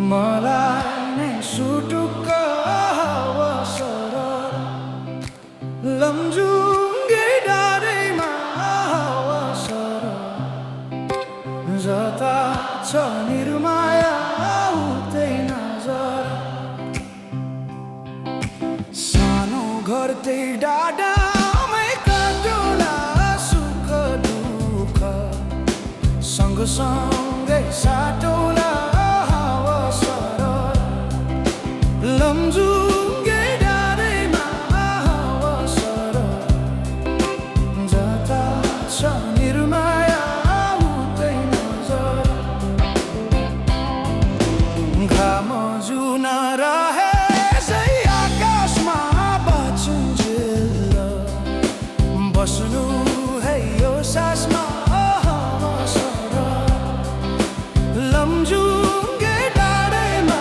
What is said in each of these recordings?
मलाई नै सुटुक्क हावा सरर लमजुङ्गे डाँडैमा हावा सरर जता छ निर्माया उतै नजर सानो घर त्यही डाँडामै काटौँला सुख दुःख सँगसँगै साटौँला लमजुङ्गे डाँडैमा हावा सरर जता छ निर्माया उतै नजर घाम जुन रहेछै आकाशमा बाँचुन्जेल बस्नु है यो सासमा हावा सरर लमजुङ्गे डाँडैमा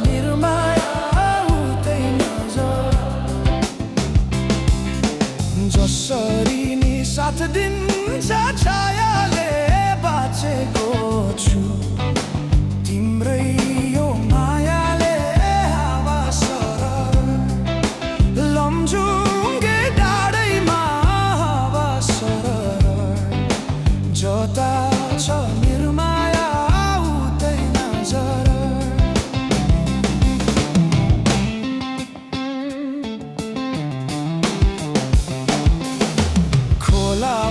निर्माया उतै नजर जसरी नि साथ दिन्छ छायाले बाँचेको छु तिम्रै यो मायाले हावा सरर लमजुङ्गे डाँडैमा हावा सरर जता छ निर्माया उतै नजर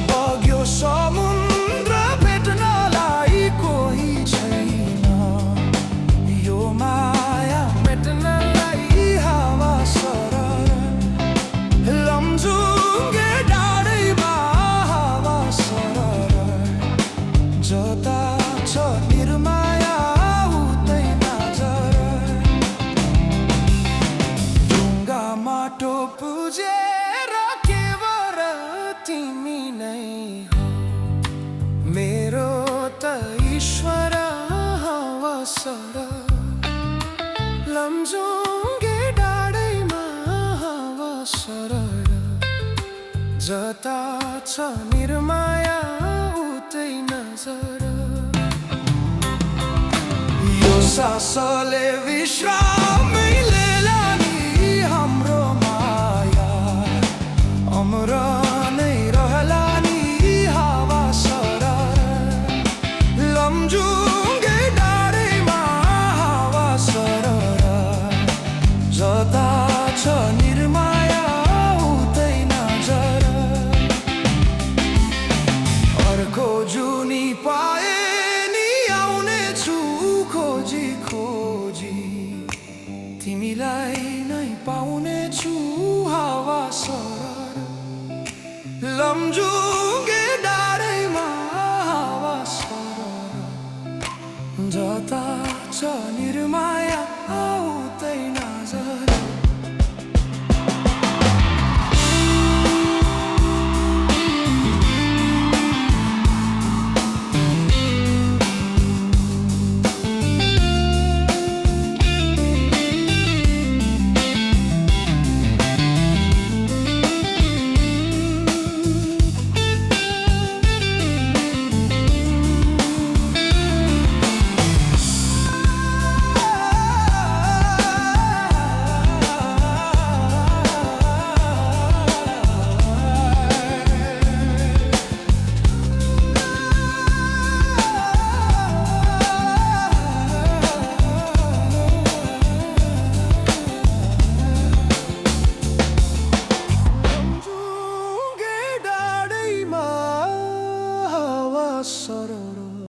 बग्यो समुद्र भेट्नलाई कोही छैन यो माया मेट्नलाई हावा सरर लमजुङ्गे डाँडैमा हावा सरर जता छ निर्माया उतै नजर ढुङ्गा माटो पुजेर केवल तिमी नै हो मेरो त ईश्वर हावा सरर लमजुङ्गे डाँडैमा हावा सरर जता छ निर्माया उतै नजर यो सासले विश्राम